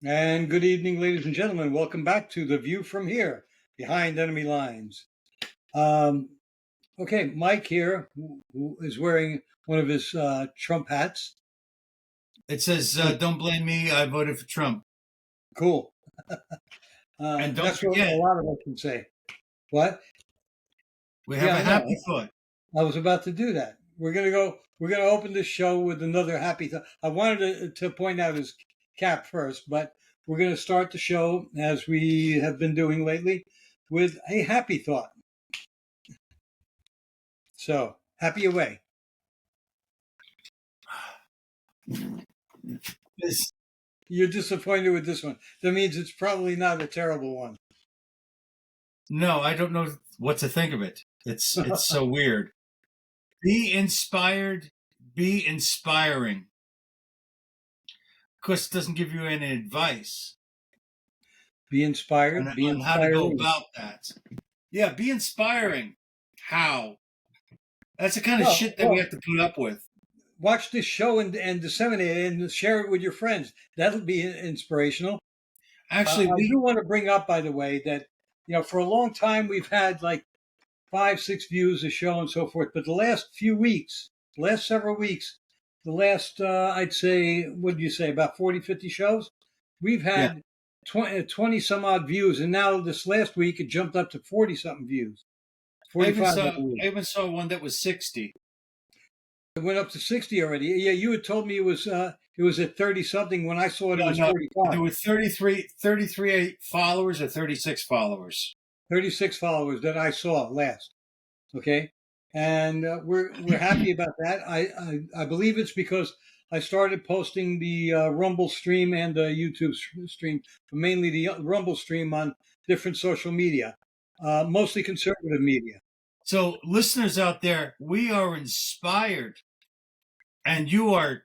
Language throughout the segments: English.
And good evening, ladies and gentlemen. Welcome back to The View from Here, Behind Enemy Lines. Okay, Mike here, who is wearing one of his Trump hats. It says, don't blame me, I voted for Trump. Cool. And don't that's forget, what a lot of us can say. What? we have a happy thought. I was about to do that. We're gonna open this show with another happy thought. I wanted to point out his cap first, but we're gonna start the show as we have been doing lately with a happy thought. So happy away. You're disappointed with this one. That means it's probably not a terrible one. No, I don't know what to think of it. It's so weird. Be inspired, be inspiring. Of course, it doesn't give you any advice. Be inspired. On how to go about that. Yeah, be inspiring. How? That's the kind of shit that we have to put up with. Watch this show and disseminate it and share it with your friends. That'll be inspirational. Actually, I do want to bring up, by the way, that for a long time we've had like 5-6 views a show and so forth, but the last several weeks, I'd say, what do you say, about 40-50 shows, we've had 20 some odd views, and now this last week it jumped up to 40 something views. 45. I even saw one that was 60. It went up to 60 already. Yeah, you had told me it was at 30 something. When I saw it, it was 45. There were 33 followers or 36 followers. 36 followers that I saw last. Okay, and we're happy about that. I believe it's because I started posting the Rumble stream and the YouTube stream, mainly the Rumble stream on different social media, mostly conservative media. So listeners out there, we are inspired, and you are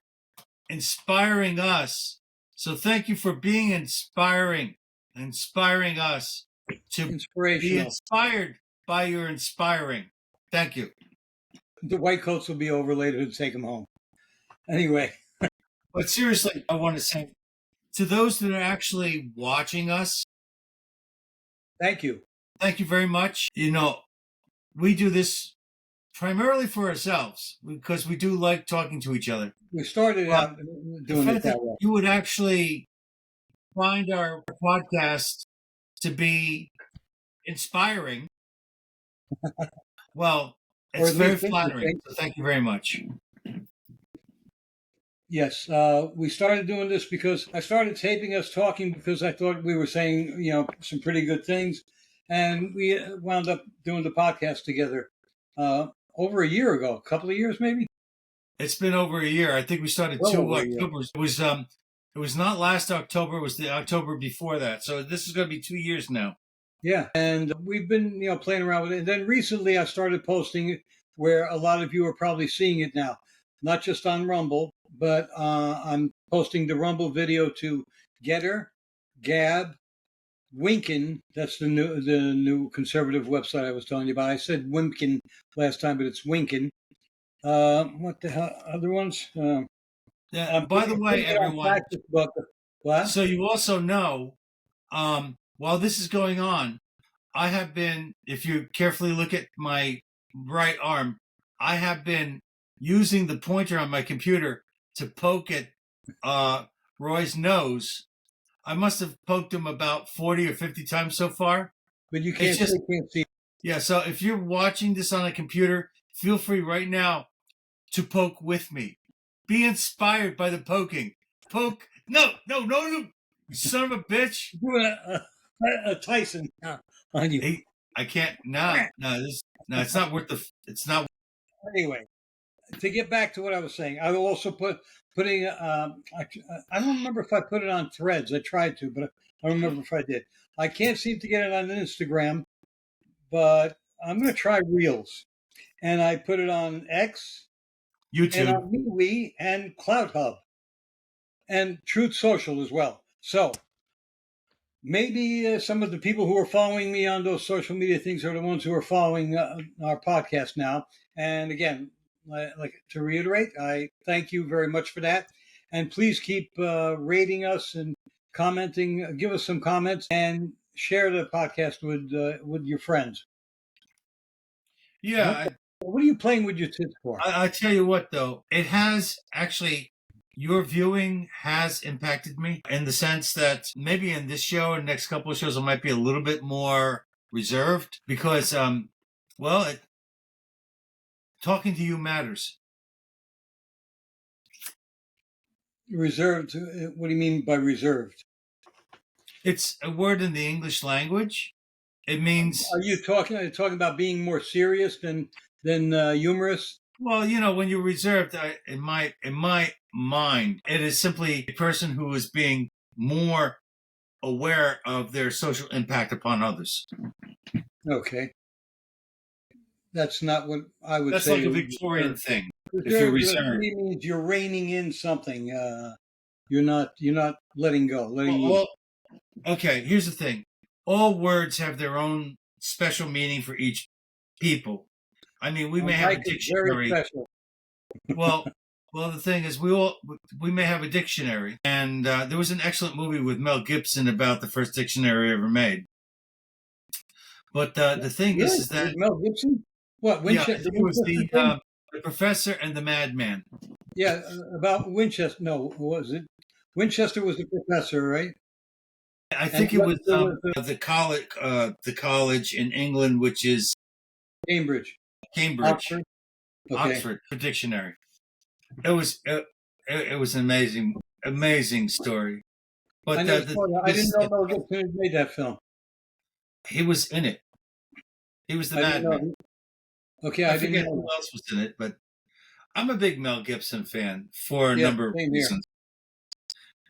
inspiring us. So thank you for being inspiring us to be inspired by your inspiring. Thank you. The white coats will be over later to take them home. Anyway. But seriously, I want to say to those that are actually watching us, thank you. Thank you very much. We do this primarily for ourselves because we do like talking to each other. We started out doing it that way. You would actually find our podcast to be inspiring. Well, it's very flattering. So thank you very much. Yes, we started doing this because I started taping us talking because I thought we were saying, some pretty good things. And we wound up doing the podcast together over a year ago, a couple of years maybe. It's been over a year. I think we started 2 Octobers. It was not last October. It was the October before that. So this is going to be 2 years now. Yeah, and we've been playing around with it. And then recently I started posting it where a lot of you are probably seeing it now, not just on Rumble, but I'm posting the Rumble video to Getter, Gab, Winkin, that's the new conservative website I was telling you about. I said Wimpkin last time, but it's Winkin. What the hell? Other ones? By the way, everyone. What? So you also know, while this is going on, I have been, if you carefully look at my right arm, I have been using the pointer on my computer to poke at Roy's nose. I must have poked him about 40 or 50 times so far. But you can't see. Yeah, so if you're watching this on a computer, feel free right now to poke with me. Be inspired by the poking. Poke. No. You son of a bitch. A Tyson on you. Hey, I can't. No, it's not worth it's not. Anyway, to get back to what I was saying, I will also putting. I don't remember if I put it on Threads. I tried to, but I don't remember if I did. I can't seem to get it on Instagram, but I'm going to try Reels, and I put it on X, YouTube, and on MeWe, and CloutHub, and Truth Social as well. So maybe some of the people who are following me on those social media things are the ones who are following our podcast now. And again, like to reiterate, I thank you very much for that. And please keep rating us and commenting. Give us some comments and share the podcast with your friends. Yeah, What are you playing with your tits for? I tell you what, though, it has actually, your viewing has impacted me in the sense that maybe in this show and next couple of shows, I might be a little bit more reserved because, talking to you matters. Reserved. What do you mean by reserved? It's a word in the English language. It means. Are you talking about being more serious than humorous? Well, when you're reserved, in my mind, it is simply a person who is being more aware of their social impact upon others. Okay, that's not what I would That's say. like a Victorian thing. If you're reserved, means you're reining in something. You're not letting go. well, okay. Here's the thing: all words have their own special meaning for each people. I mean, we may have a dictionary. Very special. Well, the thing is, we may have a dictionary, and there was an excellent movie with Mel Gibson about the first dictionary ever made. But the thing is that Mel Gibson. What Winchester? Yeah, it was the professor and the madman. Yeah, about Winchester. No, what was it? Winchester was the professor, right? I think it was the college in England, which is Cambridge. Oxford. Okay. Oxford dictionary. It was an amazing story. But I didn't know Mel Gibson made that film. He was in it. He was the madman. Okay, I forget who else was in it, but I'm a big Mel Gibson fan for a number of reasons.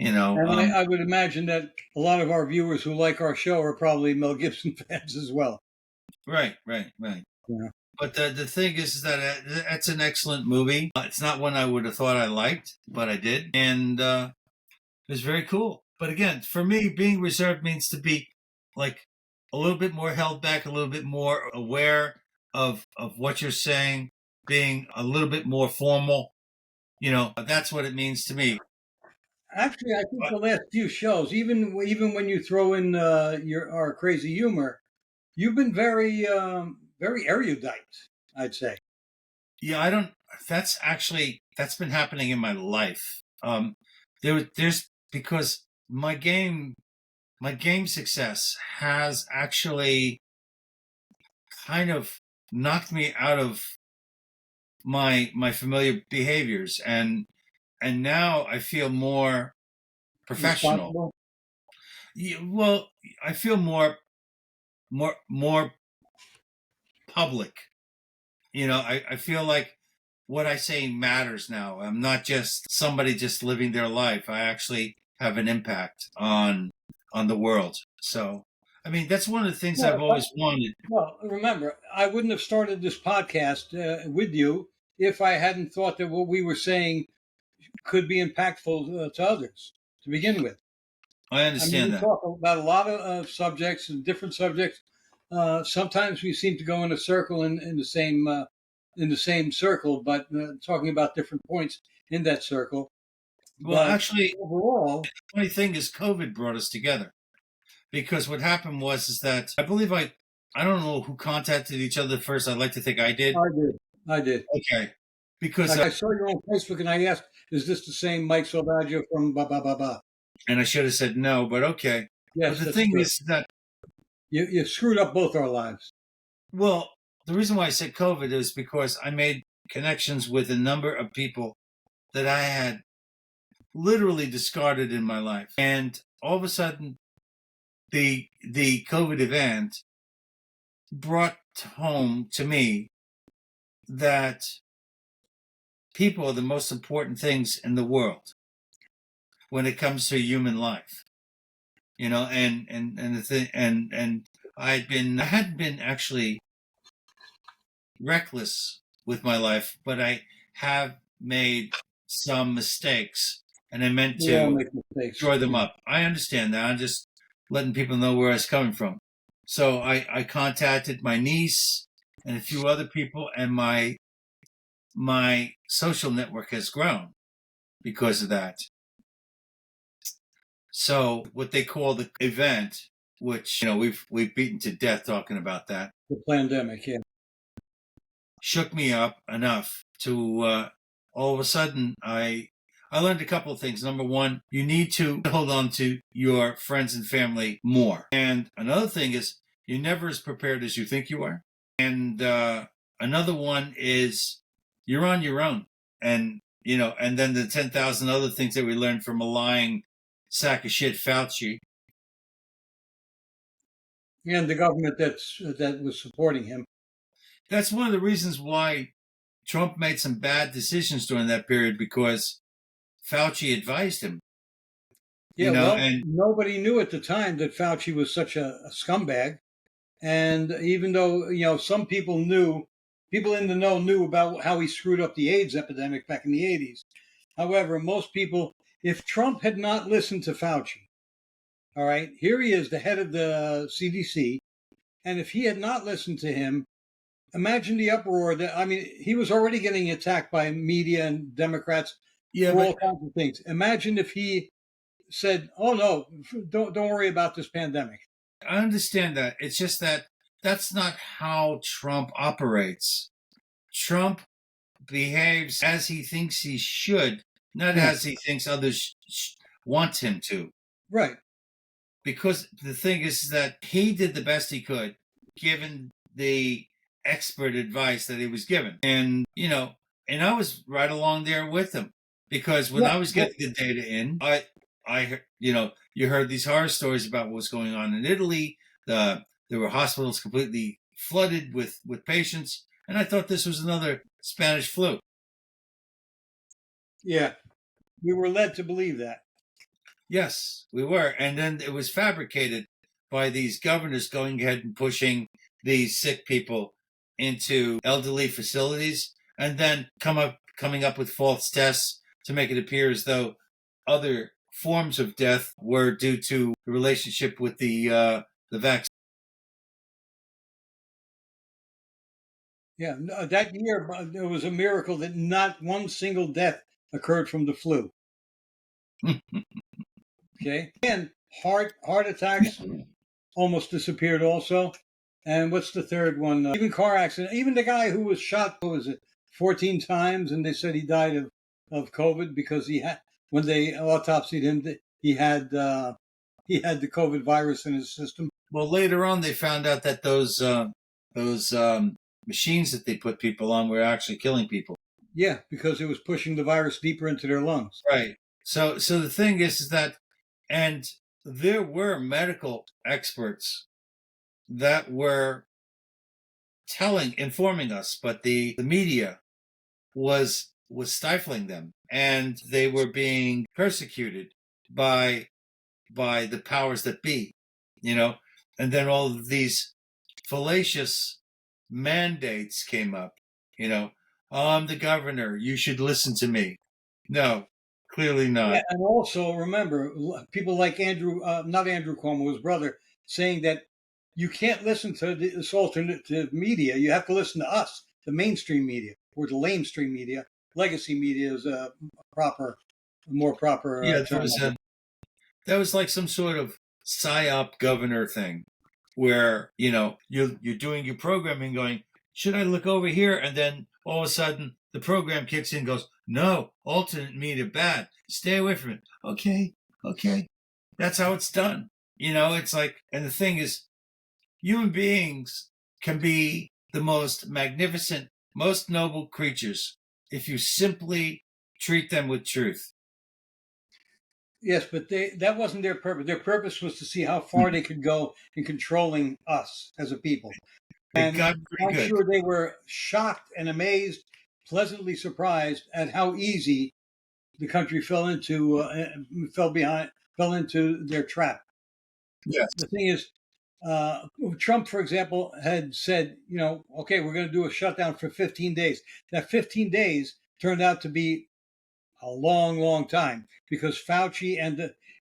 And I would imagine that a lot of our viewers who like our show are probably Mel Gibson fans as well. Right. Yeah. But the thing is that that's an excellent movie. It's not one I would have thought I liked, but I did. And it was very cool. But again, for me, being reserved means to be like a little bit more held back, a little bit more aware of what you're saying, being a little bit more formal. That's what it means to me. Actually, I think the last few shows, even when you throw in our crazy humor, you've been very erudite, I'd say. Yeah, that's been happening in my life. There's because my game success has actually kind of knocked me out of my familiar behaviors, and now I feel more professional. Yeah, well, I feel more public. I feel like what I say matters now. I'm not just somebody just living their life. I actually have an impact on the world. So, I mean, that's one of the things I've always wanted. Well, remember, I wouldn't have started this podcast with you if I hadn't thought that what we were saying could be impactful to others to begin with. I understand that. We talk about a lot of subjects and different subjects. Sometimes we seem to go in a circle in the same circle, but talking about different points in that circle. Well, actually, overall, the funny thing is, COVID brought us together because what happened is that I believe I don't know who contacted each other first. I'd like to think I did. I did. Okay, because I saw you on Facebook and I asked, "Is this the same Mike Salvaggio from ba ba ba ba?" And I should have said no, but okay. Yes, but the thing is that you screwed up both our lives. Well, the reason why I said COVID is because I made connections with a number of people that I had literally discarded in my life. And all of a sudden, the COVID event brought home to me that people are the most important things in the world when it comes to human life. And the thing, and I hadn't been actually reckless with my life, but I have made some mistakes, and I meant to draw them up. I understand that. I'm just letting people know where I was coming from. So I contacted my niece and a few other people, and my social network has grown because of that. So what they call the event, which we've beaten to death talking about that, The Plandemic, yeah. shook me up enough to all of a sudden I learned a couple of things. Number one, you need to hold on to your friends and family more. And another thing is you're never as prepared as you think you are. And another one is you're on your own. And and then the 10,000 other things that we learned from a lying sack of shit Fauci. And the government that was supporting him. That's one of the reasons why Trump made some bad decisions during that period, because Fauci advised him. Yeah, well, And nobody knew at the time that Fauci was such a scumbag. And even though, some people in the know knew about how he screwed up the AIDS epidemic back in the 80s. However, most people, if Trump had not listened to Fauci, all right, here he is, the head of the CDC. And if he had not listened to him, imagine the uproar he was already getting attacked by media and Democrats for all kinds of things. Imagine if he said, "Oh no, don't worry about this pandemic." I understand that. It's just that that's not how Trump operates. Trump behaves as he thinks he should, not as he thinks others want him to. Right. Because the thing is that he did the best he could, given the expert advice that he was given. And, and I was right along there with him, because when I was getting the data in, I you heard these horror stories about what was going on in Italy. There were hospitals completely flooded with patients. And I thought this was another Spanish flu. Yeah. We were led to believe that. Yes, we were. And then it was fabricated by these governors going ahead and pushing these sick people into elderly facilities, and then coming up with false tests to make it appear as though other forms of death were due to the relationship with the vaccine. Yeah, that year there was a miracle that not one single death occurred from the flu. Okay, and heart attacks almost disappeared also. And what's the third one? Even car accident. Even the guy who was shot, what was it, 14 times, and they said he died of COVID because he had, when they autopsied him, he had the COVID virus in his system. Well, later on, they found out that those machines that they put people on were actually killing people. Yeah, because it was pushing the virus deeper into their lungs. Right. So the thing is that, and there were medical experts that were informing us, but the media was stifling them, and they were being persecuted by the powers that be, and then all of these fallacious mandates came up. I'm the governor, you should listen to me. No, clearly not. Yeah, and also remember people like not Andrew Cuomo, his brother, saying that you can't listen to this alternative media. You have to listen to us, the mainstream media, or the lamestream media. Legacy media is a more proper term. That was like some sort of psyop governor thing, where you're doing your programming, going, should I look over here? And then all of a sudden the program kicks in and goes, no, alternate media bad, stay away from it. Okay, that's how it's done. It's like, and the thing is, human beings can be the most magnificent, most noble creatures if you simply treat them with truth. Yes, but that wasn't their purpose. Their purpose was to see how far they could go in controlling us as a people. And I'm sure they were shocked and amazed, pleasantly surprised at how easy the country fell into their trap. Yes. The thing is, Trump, for example, had said, okay, we're going to do a shutdown for 15 days. That 15 days turned out to be a long, long time because Fauci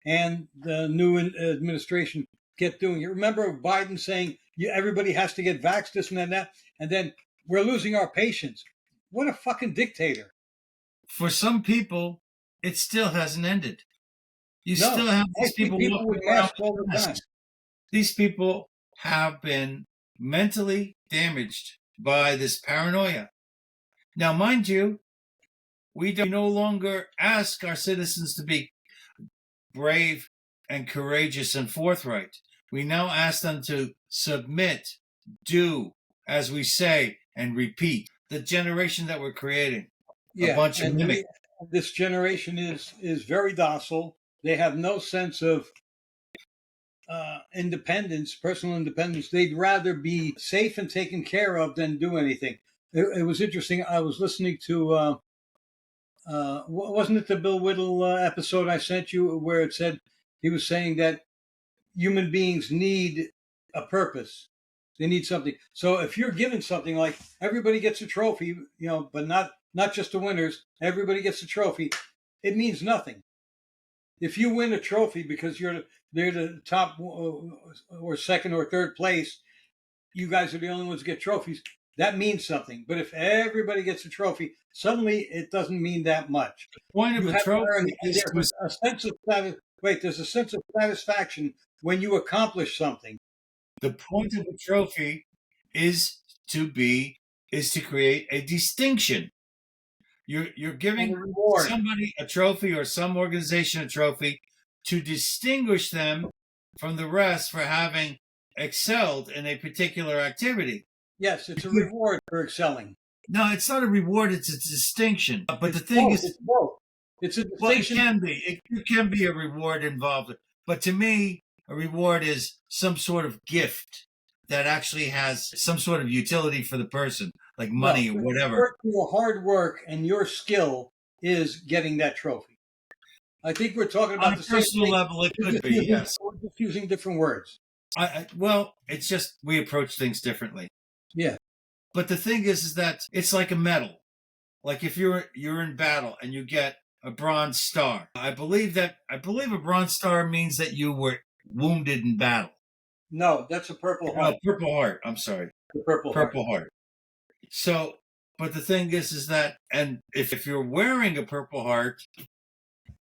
and the new administration kept doing it. Remember Biden saying everybody has to get vaxxed, this and that, and then we're losing our patience. What a fucking dictator! For some people, it still hasn't ended. You No, still have I these see people people with walking around masks all with the time. masks. These people have been mentally damaged by this paranoia. Now, mind you, we no longer ask our citizens to be brave and courageous and forthright. We now ask them to submit, do as we say, and repeat. The generation that we're creating, a Yeah, bunch of and mimics. this generation is very docile. They have no sense of independence, personal independence. They'd rather be safe and taken care of than do anything. It was interesting. I was listening to wasn't it the Bill Whittle episode I sent you where it said he was saying that human beings need a purpose. They need something. So if you're given something like everybody gets a trophy, but not just the winners, everybody gets a trophy, it means nothing. If you win a trophy because they're the top or second or third place, you guys are the only ones that get trophies. That means something. But if everybody gets a trophy, suddenly it doesn't mean that much. The point of You a have to earn trophy it. is There's a sense of there's a sense of satisfaction when you accomplish something. the point of a trophy is to create a distinction. You're And giving a reward. somebody a trophy or some organization a trophy to distinguish them from the rest for having excelled in a particular activity. Yes, it's a reward for excelling. No, it's not a reward, it's a distinction. But It's the thing both. is, It's both. It's a well, distinction. it can be a reward involved. But to me, a reward is some sort of gift that actually has some sort of utility for the person, like money No, or whatever. your hard work and your skill is getting that trophy. I think we're talking On about a the same personal thing. level, it could be, yes. We're just using different words. Well, it's just we approach things differently. Yeah. But the thing is that it's like a medal. Like if you're in battle and you get a bronze star. I believe a bronze star means that you were wounded in battle. No, that's a Purple Heart. Purple Heart. I'm sorry. The Purple Heart. So, but the thing is that, and if you're wearing a Purple Heart,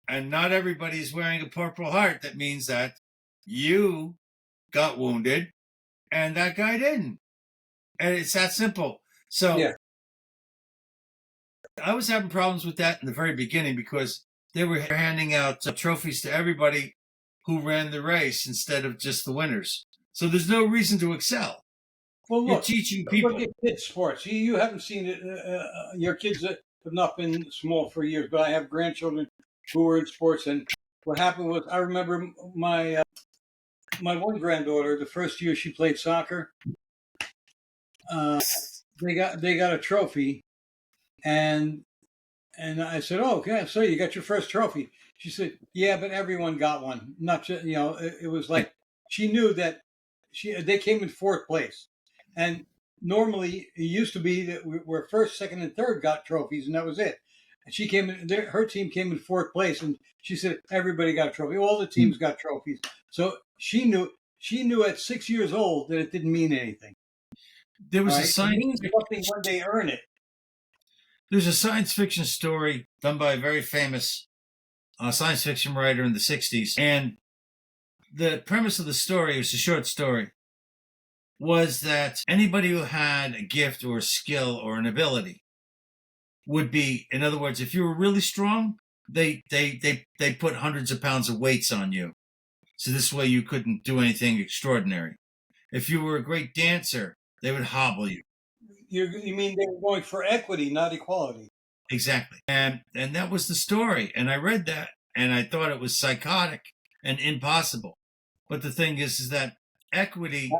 and not everybody's wearing a Purple Heart, that means that you got wounded, and that guy didn't, and it's that simple. So, yeah. I was having problems with that in the very beginning because they were handing out trophies to everybody who ran the race instead of just the winners. So there's no reason to excel. Well, You're look, teaching people. look at kids' sports. You haven't seen it. Your kids have not been small for years, but I have grandchildren who were in sports. And what happened was, I remember my one granddaughter, the first year she played soccer, they got a trophy, and I said, "Oh, okay, so you got your first trophy." She said, "Yeah, but everyone got one. Not just It was like she knew that they came in fourth place, and normally it used to be that we're first, second, and third got trophies, and that was it. And she came in. Her team came in fourth place, and she said everybody got a trophy. All the teams got trophies. So she knew. She knew at 6 years old that it didn't mean anything. There was a it means something when they earn it. There's a science fiction story done by a very famous science fiction writer in the 60s. And the premise of the story, it was a short story, was that anybody who had a gift or a skill or an ability would be, in other words, if you were really strong, they put hundreds of pounds of weights on you. So this way you couldn't do anything extraordinary. If you were a great dancer, they would hobble you. You mean they were going for equity, not equality? Exactly. And that was the story. And I read that and I thought it was psychotic and impossible. But the thing is that equity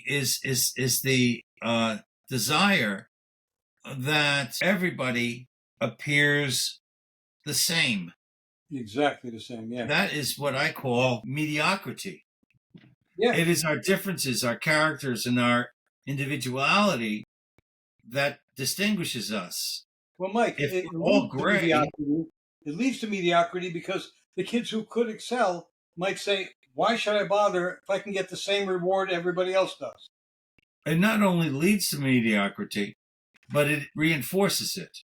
is the desire that everybody appears the same. Exactly the same, yeah. That is what I call mediocrity. Yeah. It is our differences, our characters, and our individuality that distinguishes us. Well, Mike, it leads to mediocrity because the kids who could excel might say, why should I bother if I can get the same reward everybody else does? It not only leads to mediocrity, but it reinforces it.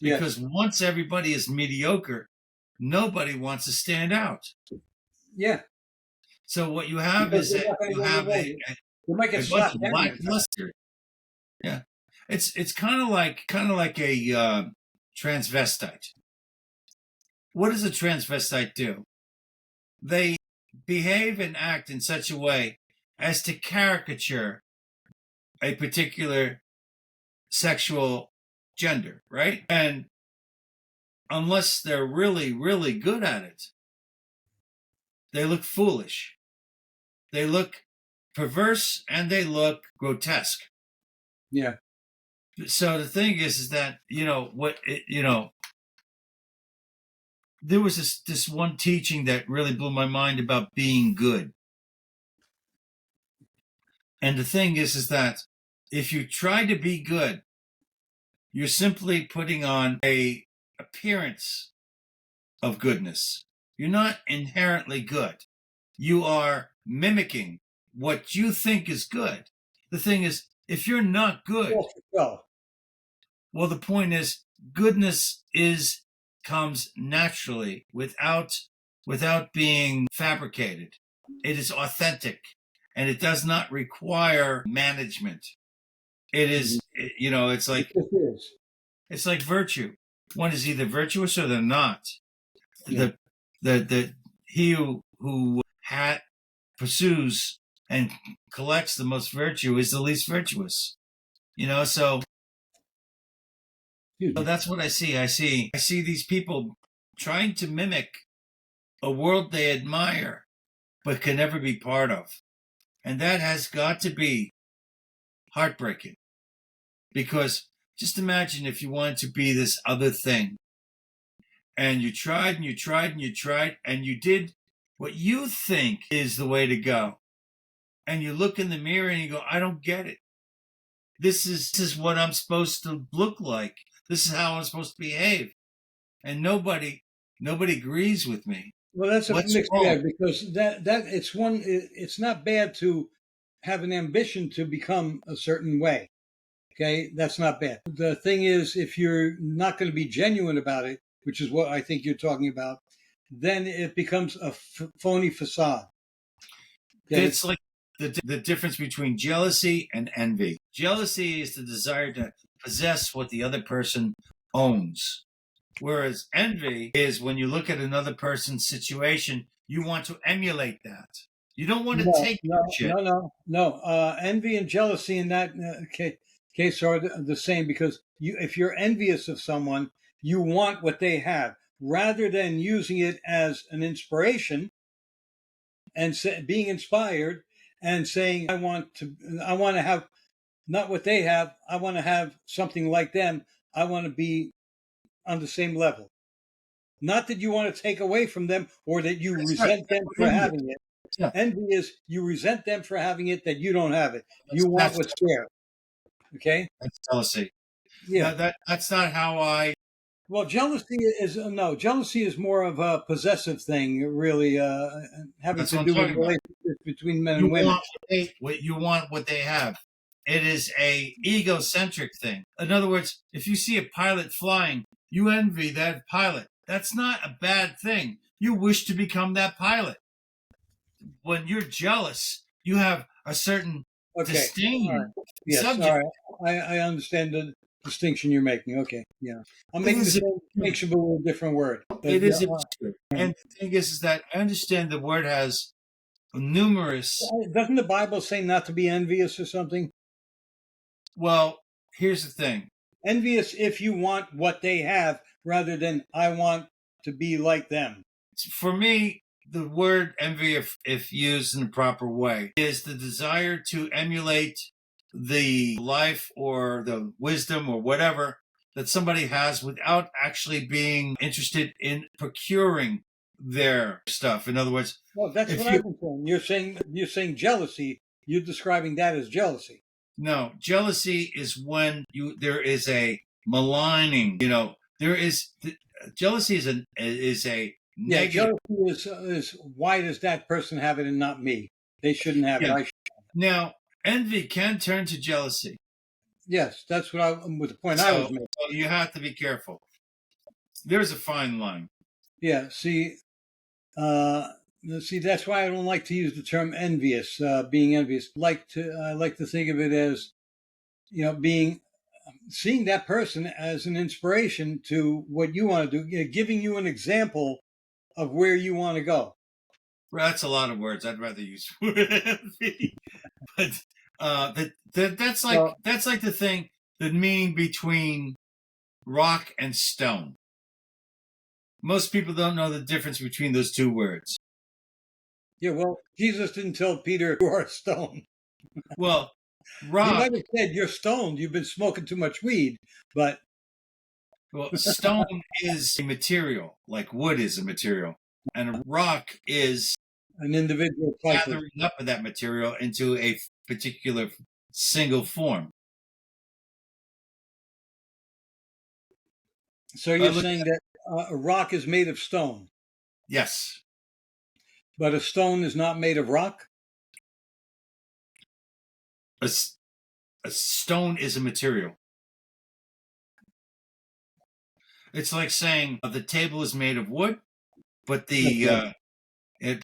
Because once everybody is mediocre, nobody wants to stand out. Yeah. So what you have Because is they're that not going to you go have to vote. You might a get bunch slapped of down in fact. lackluster. Yeah, it's kind of like a transvestite. What does a transvestite do? They behave and act in such a way as to caricature a particular sexual gender, right? And unless they're really, really good at it, they look foolish. They look perverse and they look grotesque. Yeah. So the thing is that, there was this one teaching that really blew my mind about being good. And the thing is that if you try to be good, you're simply putting on a appearance of goodness. You're not inherently good. You are mimicking what you think is good. The thing is, if you're not good, well, the point is, goodness comes naturally without being fabricated. It is authentic, and it does not require management. It is, it's like virtue. One is either virtuous or they're not. Yeah. He who pursues and collects the most virtue is the least virtuous. So that's what I see. I see these people trying to mimic a world they admire but can never be part of. And that has got to be heartbreaking. Because just imagine if you wanted to be this other thing. And you tried and you tried and you tried and you did what you think is the way to go. And you look in the mirror and you go, I don't get it. This is what I'm supposed to look like. This is how I'm supposed to behave. And nobody agrees with me. Well, that's a mixed bag because it's not bad to have an ambition to become a certain way. Okay, that's not bad. The thing is, if you're not going to be genuine about it, which is what I think you're talking about, then it becomes a phony facade. Okay? It's like the difference between jealousy and envy. Jealousy is the desire to possess what the other person owns. Whereas envy is when you look at another person's situation, you want to emulate that. You don't want to take shit. No. Envy and jealousy in that case are the same because if you're envious of someone, you want what they have rather than using it as an inspiration and being inspired and saying, I want to have not what they have. I want to have something like them. I want to be on the same level. Not that you want to take away from them or that you resent them for having it. Yeah. Envy is you resent them for having it that you don't have it. You want what's there. Okay? That's jealousy. Yeah. That's not how I... Well, jealousy is more of a possessive thing, really, having to do with relationships between men and women. You want what they have. It is a egocentric thing. In other words, if you see a pilot flying, you envy that pilot. That's not a bad thing. You wish to become that pilot. When you're jealous, you have a certain disdain. All right. Yes, all right. I understand the distinction you're making. Okay, yeah. I'm making the same distinction, but with a different word. It is true. And the thing is that I understand the word has numerous... Doesn't the Bible say not to be envious or something? Well, here's the thing. Envious if you want what they have rather than I want to be like them. For me, the word envy, if used in the proper way, is the desire to emulate the life or the wisdom or whatever that somebody has without actually being interested in procuring their stuff. In other words, well, that's what I've been saying. You're saying jealousy. You're describing that as jealousy. No, jealousy is when there is a maligning. Jealousy is a negative. Jealousy is why does that person have it and not me? They shouldn't have it. I should. Now, envy can turn to jealousy. Yes, that's what with the point I was making. So you have to be careful. There's a fine line. Yeah. See, that's why I don't like to use the term envious. Being envious, I like to think of it as being seeing that person as an inspiration to what you want to do, giving you an example of where you want to go. Well, that's a lot of words. I'd rather use envy. But Well, that's like the meaning between rock and stone. Most people don't know the difference between those two words. yeah. Well, Jesus didn't tell Peter you are stoned. Well, He rock, might have said you're stoned. You've been smoking too much weed, but stone is a material, like wood is a material, and a rock is an individual type of. gathering up of that material into a particular single form. So I you're look, saying that a rock is made of stone, yes, but a stone is not made of rock? a, a stone is a material. It's like saying the table is made of wood, but Okay. it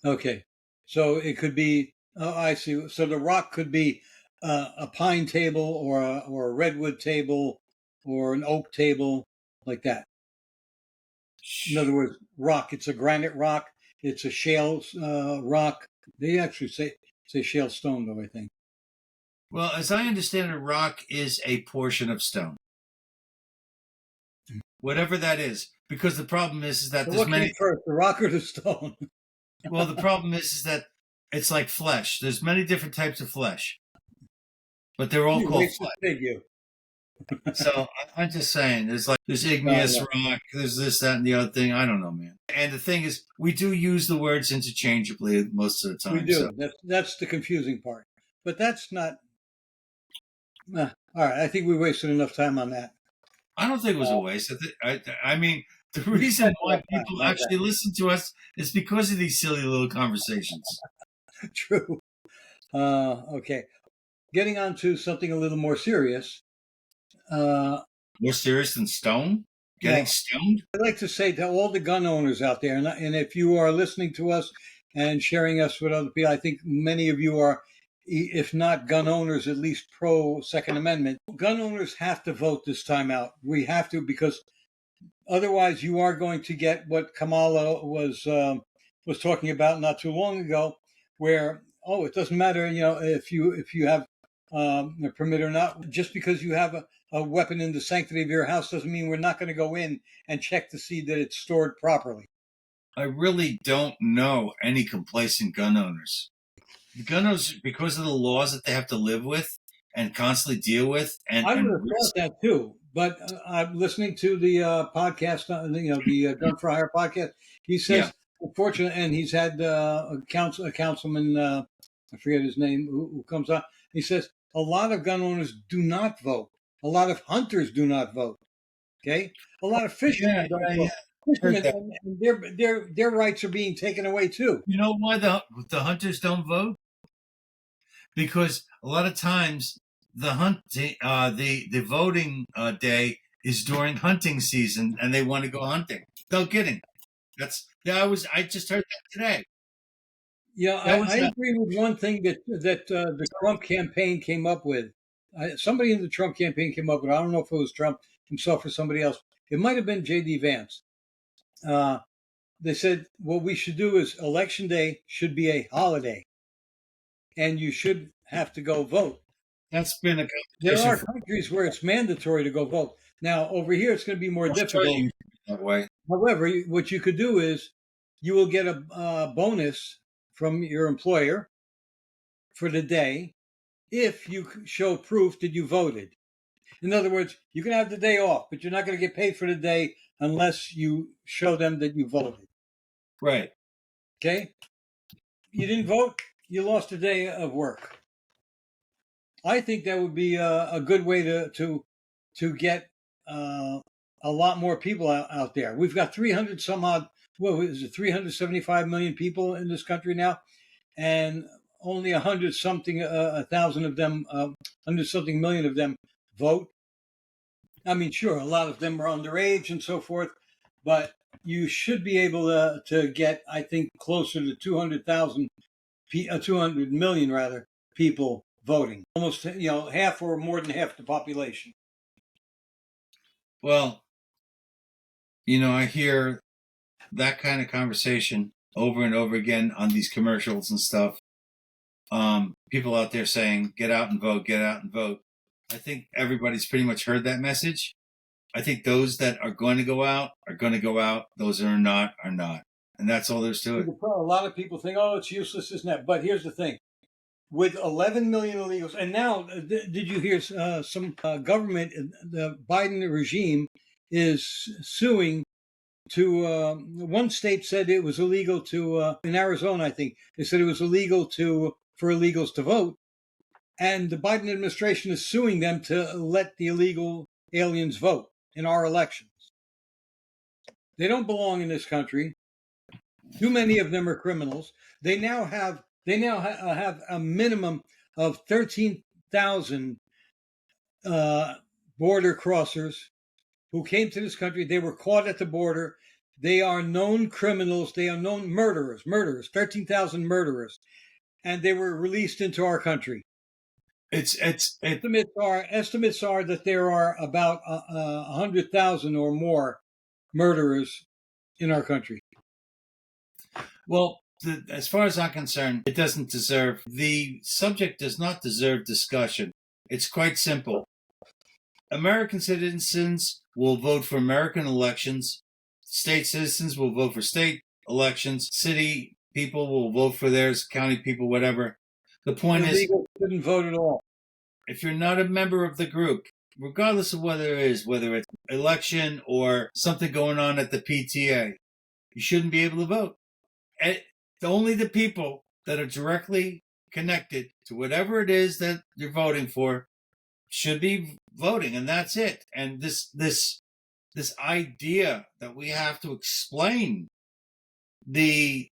Okay. So it could be, oh, I see. So the rock could be a pine table or a redwood table or an oak table, like that. In other words, rock, it's a granite rock, it's a shale rock. They actually say shale stone, though, I think. well, as I understand it, rock is a portion of stone, whatever that is. Because the problem is that So there's what came many. first, the rock or the stone? Well, the problem is that it's like flesh. There's many different types of flesh, but they're all You called wasted flesh. pig, you. So I'm just saying, there's No, igneous no. rock, there's this, that, and the other thing. I don't know, man. And the thing is, we do use the words interchangeably most of the We time. So do. That's the confusing part. But that's not. All right. I think we wasted enough time on that. I don't think it was a waste. I mean, the We reason spent enough why time. people How's actually listen to us is because of these silly little conversations. that? True. Okay. Getting on to something a little more serious. Uh, More serious than stone? Getting well, stoned? I'd like to say to all the gun owners out there, and if you are listening to us and sharing us with other people, I think many of you are, if not gun owners, at least pro Second Amendment. Gun owners have to vote this time out. We have to, because otherwise you are going to get what Kamala was talking about not too long ago, where it doesn't matter, if you have a permit or not. Just because you have a weapon in the sanctity of your house doesn't mean we're not going to go in and check to see that it's stored properly. I really don't know any complacent gun owners. The gun owners, because of the laws that they have to live with and constantly deal with, I would and have thought risk. that too, but I'm listening to the podcast, the Gun for Hire podcast. He Yeah, says, unfortunately, and he's had a councilman, I forget his name, who comes on. He says a lot of gun owners do not vote. A lot of hunters do not vote. Okay, a lot of yeah, fishermen don't yeah, yeah. vote. Heard Fishermen, that. and their rights are being taken away too. You know why the hunters don't vote? Because a lot of times the voting day is during hunting season, and they want to go hunting. No kidding. I just heard that today. Yeah, That was I agree with one thing that the Trump campaign came up with. Somebody in the Trump campaign came up with. I don't know if it was Trump himself or somebody else. It might have been J.D. Vance. Uh, they said what we should do is election day should be a holiday, and you should have to go vote. that's been a There conversation are for countries where it's mandatory to go vote. Now over here, it's going to be more Australia difficult. used to be that way. However, what you could do is you will get a bonus from your employer for the day if you show proof that you voted. In other words, you can have the day off, but you're not going to get paid for the day unless you show them that you voted. Right. Okay? You didn't vote, you lost a day of work. I think that would be a good way to get a lot more people out there. We've got 300 some odd, what is it, 375 million people in this country now, and only 100 something, a thousand of them, 100 something million of them vote. I mean, sure, a lot of them are underage and so forth, but you should be able to get, I think, closer to 200,000, 200 million rather, people voting. Almost, half or more than half the population. Well, I hear that kind of conversation over and over again on these commercials and stuff. People out there saying, get out and vote, get out and vote. I think everybody's pretty much heard that message. I think those that are going to go out are going to go out. Those that are not are not. And that's all there's to it. A lot of people think, oh, it's useless, isn't that? But here's the thing. With 11 million illegals, and now, did you hear some government, the Biden regime is suing to, one state said it was illegal to, in Arizona, I think, they said it was illegal for illegals to vote. And the Biden administration is suing them to let the illegal aliens vote in our elections. They don't belong in this country. Too many of them are criminals. They now have a minimum of 13,000 border crossers who came to this country. They were caught at the border. They are known criminals. They are known murderers, 13,000 murderers. And they were released into our country. Estimates are that there are about 100,000 or more murderers in our country. Well, as far as I'm concerned, it doesn't deserve, the subject does not deserve discussion. It's quite simple. American citizens will vote for American elections. State citizens will vote for state elections. City people will vote for theirs, county people, whatever. The point is, shouldn't vote at all. If you're not a member of the group, regardless of whether it's election or something going on at the PTA, you shouldn't be able to vote. And only the people that are directly connected to whatever it is that you're voting for should be voting, and that's it. And this idea that we have to explain the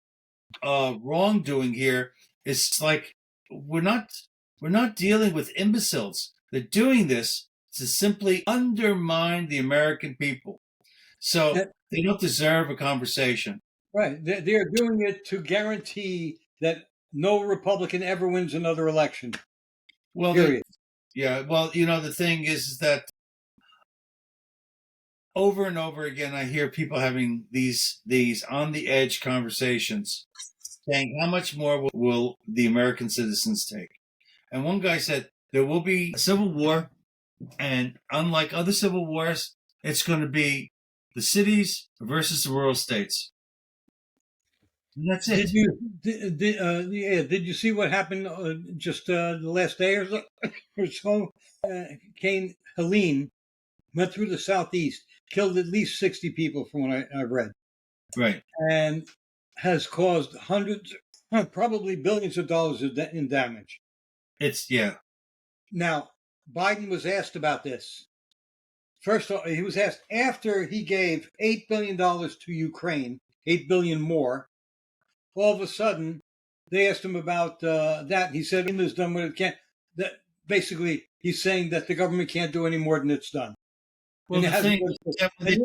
wrongdoing here is like, we're not dealing with imbeciles. They're doing this to simply undermine the American people. So they don't deserve a conversation. Right. They're doing it to guarantee that no Republican ever wins another election. Well, period. The thing is that over and over again, I hear people having these on the edge conversations saying, how much more will the American citizens take? And one guy said, there will be a civil war, and unlike other civil wars, it's going to be the cities versus the rural states. And that's it. Did you see what happened just the last day or so? Hurricane Helene went through the southeast, killed at least 60 people from what I've read. Right. And has caused hundreds, probably billions of dollars in damage. Now, Biden was asked about this. First, he was asked after he gave $8 billion to Ukraine, $8 billion more. All of a sudden, they asked him about that. He said, "England's done what it can." That basically, he's saying that the government can't do any more than it's done. Well, you know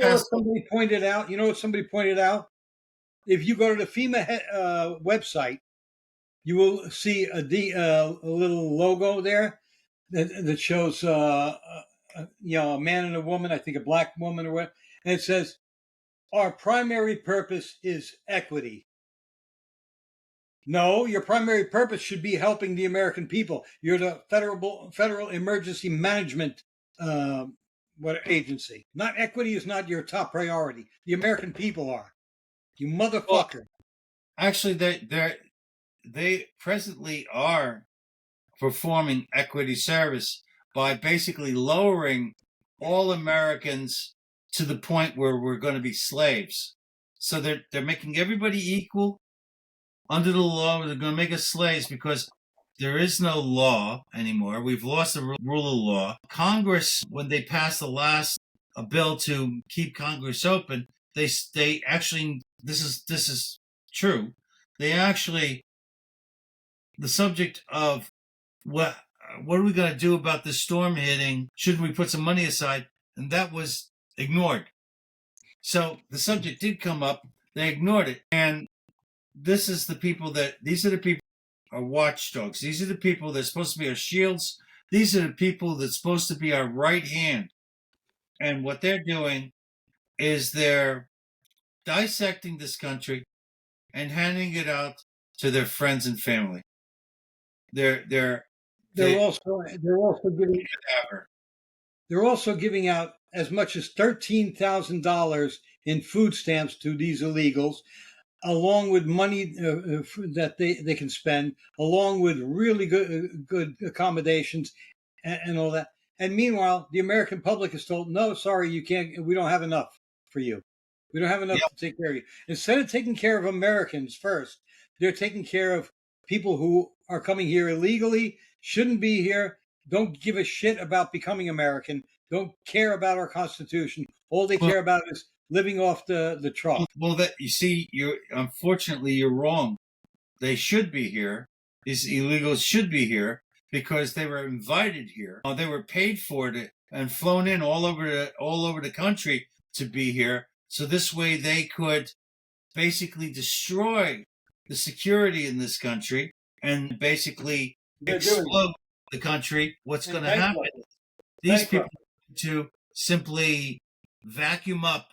what somebody pointed out? If you go to the FEMA website, you will see a little logo there that shows a man and a woman, I think a black woman or what, and it says, "Our primary purpose is equity." No, your primary purpose should be helping the American people. You're the Federal Emergency Management agency. Not equity is not your top priority. The American people are. You motherfucker. Well, actually, they presently are performing equity service by basically lowering all Americans to the point where we're going to be slaves. So they're making everybody equal under the law. They're going to make us slaves because there is no law anymore. We've lost the rule of law. Congress, when they passed a bill to keep Congress open, they actually, this is true. They actually, the subject of what are we going to do about the storm hitting? Shouldn't we put some money aside? And that was ignored. So the subject did come up. They ignored it. And these are the people are watchdogs. These are the people that are supposed to be our shields. These are the people that's supposed to be our right hand. And what they're doing is they're dissecting this country and handing it out to their friends and family. They're also giving out as much as $13,000 in food stamps to these illegals, along with money that they can spend, along with really good accommodations and all that. And meanwhile, the American public is told, no, sorry, you can't. We don't have enough for you. We don't have enough to take care of you. Instead of taking care of Americans first, they're taking care of people who are coming here illegally, shouldn't be here, don't give a shit about becoming American, don't care about our Constitution. All they care about is living off the truck. Well, that you see, unfortunately you're wrong. They should be here. These illegals should be here because they were invited here. They were paid for it and flown in all over the country to be here. So this way they could basically destroy the security in this country and basically explode the country. What's going to happen? These people to simply vacuum up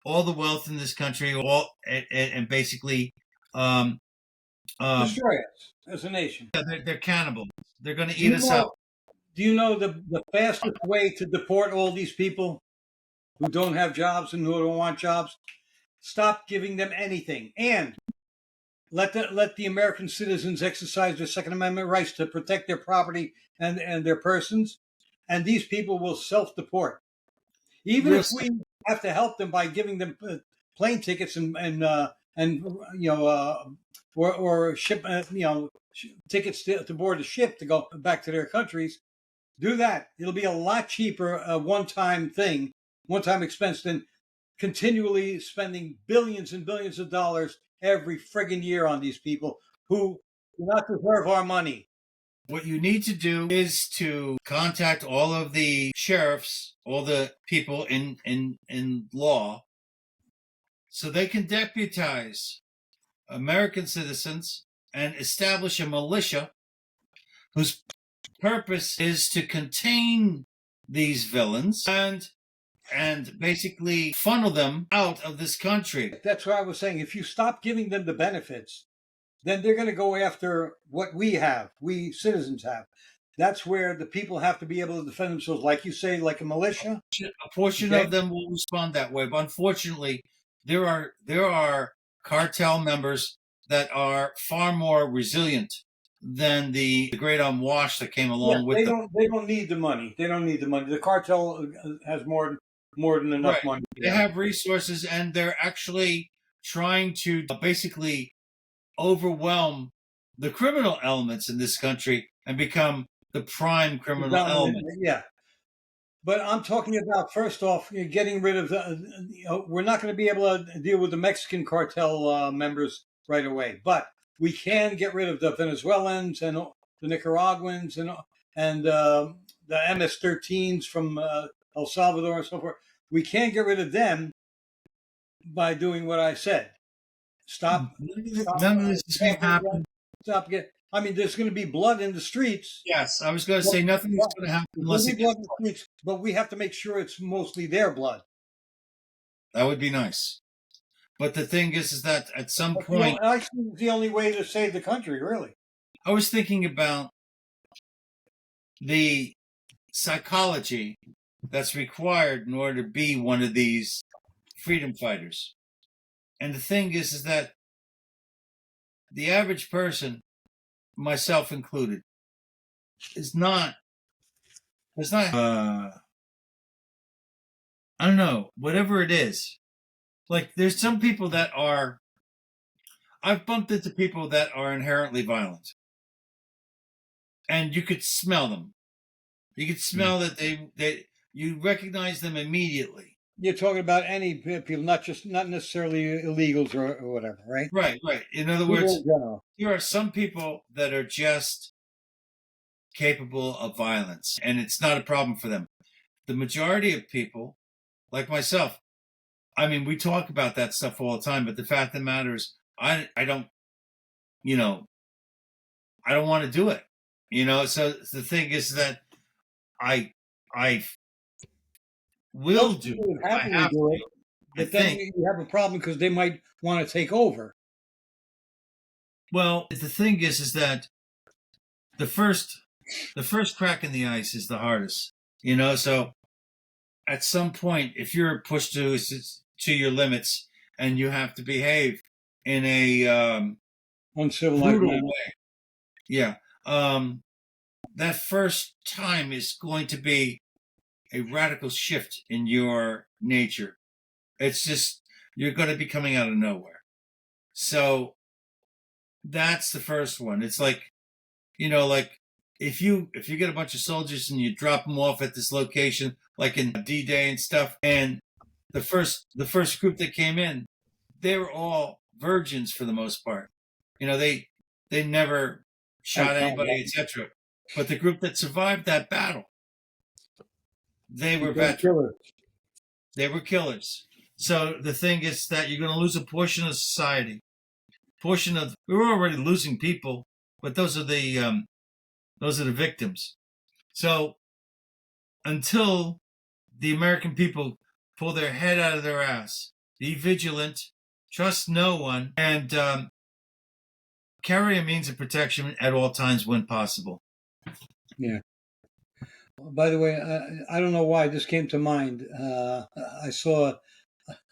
all the wealth in this country, and basically destroy us as a nation. They're cannibals. They're going to eat us up. Do you know the fastest way to deport all these people who don't have jobs and who don't want jobs? Stop giving them anything, and let the American citizens exercise their Second Amendment rights to protect their property and their persons, and these people will self-deport. Even if we have to help them by giving them plane tickets or ship tickets to board a ship to go back to their countries, do that. It'll be a lot cheaper, a one-time expense than continually spending billions and billions of dollars every friggin' year on these people who do not deserve our money. What you need to do is to contact all of the sheriffs, all the people in law, so they can deputize American citizens and establish a militia whose purpose is to contain these villains and basically funnel them out of this country. That's what I was saying. If you stop giving them the benefits, then they're going to go after what we citizens have. That's where the people have to be able to defend themselves, like you say, like a militia. A portion of them will respond that way, but unfortunately, there are cartel members that are far more resilient than the great unwashed that came along with them. They don't need the money. They don't need the money. The cartel has more than enough money. They have resources, and they're actually trying to basically overwhelm the criminal elements in this country and become the prime criminal element. Yeah. But I'm talking about, first off, getting rid of we're not going to be able to deal with the Mexican cartel members right away, but we can get rid of the Venezuelans and the Nicaraguans and the MS-13s from El Salvador and so forth. We can't get rid of them by doing what I said. Stop. None of this is going to happen. I mean, there's going to be blood in the streets. Yes, I was going to say nothing is going to happen unless it blood in the streets, but we have to make sure it's mostly their blood. That would be nice. But the thing is that at some point, actually, it's the only way to save the country, really. I was thinking about the psychology that's required in order to be one of these freedom fighters. And the thing is that the average person, myself included, is not I don't know, whatever it is. Like, there's some people that are, I've bumped into people that are inherently violent. And you could smell them. You could smell that you recognize them immediately. You're talking about any people, not necessarily illegals or whatever, right? Right. In other words, there are some people that are just capable of violence, and it's not a problem for them. The majority of people, like myself, I mean, we talk about that stuff all the time, but the fact of the matter is, I don't, you know, I don't want to do it. So the thing is that I I will Most do people it would if I happily have do it, to. I but then think. you have a problem because they might want to take over. Well, the thing is that the first the first crack in the ice is the hardest. So at some point, if you're pushed to your limits and you have to behave in a Uncivilized brutal manner. way, yeah, um, that first time is going to be a radical shift in your nature. It's just you're going to be coming out of nowhere. So that's the first one. It's like if you get a bunch of soldiers and you drop them off at this location, like in D-Day and stuff, and the first group that came in, they were all virgins for the most part. They never Had shot combat. anybody, etc. But the group that survived that battle, they were Became veterans. killers. They were killers. So the thing is that you're going to lose a portion of society. We were already losing people, but those are the victims. So until the American people pull their head out of their ass, be vigilant, trust no one, and carry a means of protection at all times when possible. Yeah. By the way, I don't know why this came to mind. I saw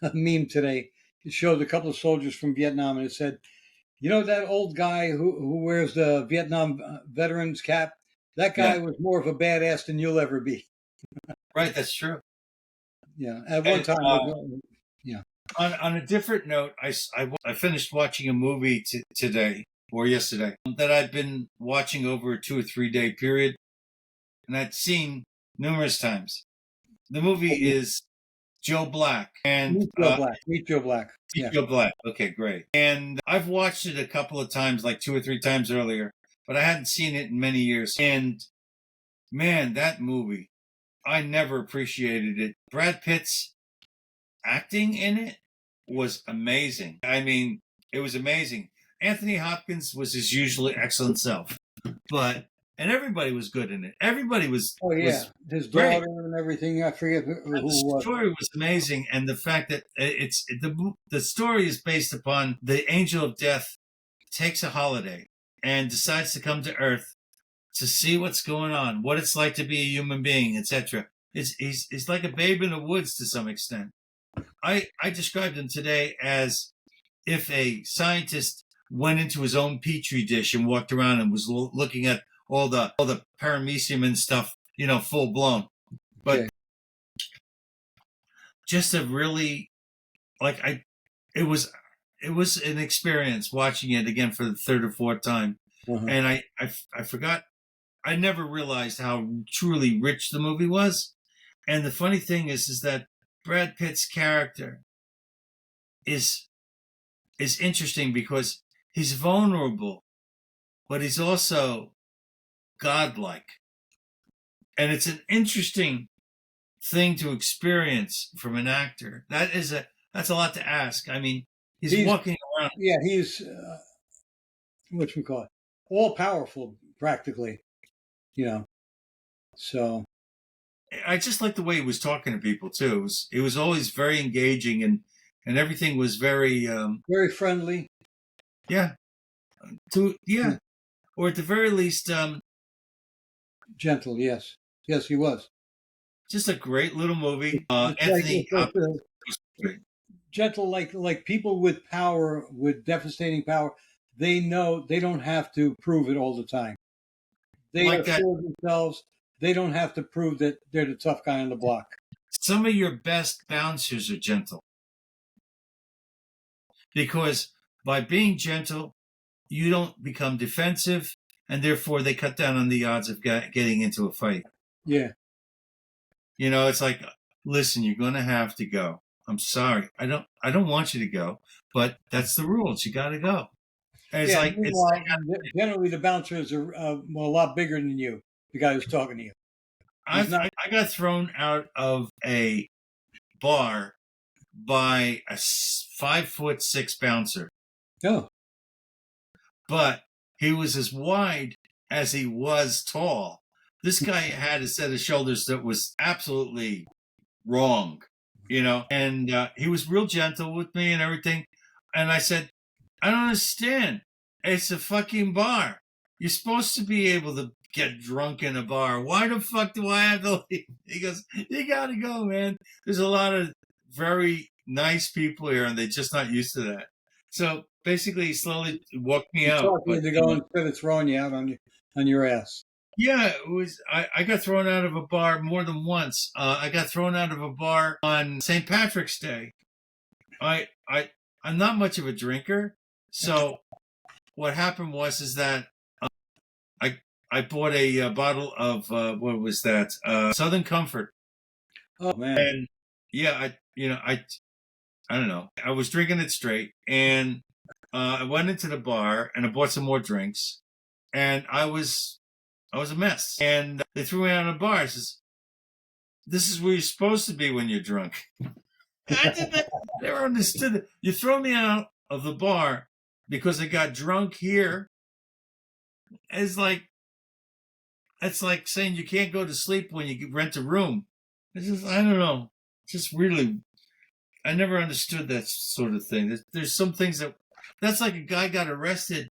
a meme today. It showed a couple of soldiers from Vietnam, and it said, that old guy who wears the Vietnam veteran's cap? That guy Yeah, was more of a badass than you'll ever be. right. That's true. Yeah, at one And time. Yeah. on a different note, I finished watching a movie today or yesterday that I've been watching over a 2 or 3 day period, and I'd seen numerous times. The movie is Joe Black, and Meet Joe Black. Meet Joe Black. Yeah. Joe Black. Okay, great. And I've watched it a couple of times, like 2 or 3 times earlier, but I hadn't seen it in many years. And man, that movie, I never appreciated it. Brad Pitt's acting in it was amazing. I mean, it was amazing. Anthony Hopkins was his usually excellent self, and everybody was good in it. Everybody was Oh yeah, was his great. daughter and everything. I forget who And the was. story was amazing, and the fact that the story is based upon the angel of death takes a holiday and decides to come to Earth to see what's going on, what it's like to be a human being, etc. He's like a babe in the woods to some extent. I described him today as if a scientist went into his own petri dish and walked around and was looking at all the paramecium and stuff, full blown. But Okay. just a really it was an experience watching it again for the third or fourth time, Uh-huh. and I forgot. I never realized how truly rich the movie was. And the funny thing is that Brad Pitt's character is interesting because he's vulnerable, but he's also godlike, and it's an interesting thing to experience from an actor. That's a lot to ask. I mean, he's He's walking around. yeah, he's what we call it, all powerful practically. So I just like the way he was talking to people too. It was always very engaging, and everything was very very friendly. yeah or at the very least Gentle. Yes, yes, he was. just a great little movie. It's like Anthony Hopkins was great. gentle, like people with power, with devastating power. They know they don't have to prove it all the time. They are Like that. sure of themselves. They don't have to prove that they're the tough guy on the block. Some of your best bouncers are gentle because by being gentle, you don't become defensive, and therefore they cut down on the odds of getting into a fight. Yeah. It's like, listen, you're going to have to go. I'm sorry. I don't want you to go, but that's the rules. You got to go. And it's Yeah. like, Meanwhile, generally the bouncers are a lot bigger than you. The guy who's talking to you. I got thrown out of a bar by a 5'6" bouncer, Oh, but he was as wide as he was tall. This guy had a set of shoulders that was absolutely wrong, and he was real gentle with me and everything. And I said, I don't understand. It's a fucking bar. You're supposed to be able to get drunk in a bar. Why the fuck do I have to leave? He goes, you gotta go, man. There's a lot of very nice people here, and they're just not used to that. So basically, he slowly walked me you out. talking But to go instead of throwing you out on your ass. yeah, it was. I got thrown out of a bar more than once. I got thrown out of a bar on St. Patrick's Day. I'm not much of a drinker, so what happened is that I bought a bottle of what was that? Southern Comfort. Oh man! And yeah, I don't know. I was drinking it straight, and I went into the bar and I bought some more drinks, and I was a mess. And they threw me out of the bar. I says, "This is where you're supposed to be when you're drunk." I never understood it. You throw me out of the bar because I got drunk here. It's like saying you can't go to sleep when you rent a room. It's just, I don't know. Just really, I never understood that sort of thing. There's some things that's like a guy got arrested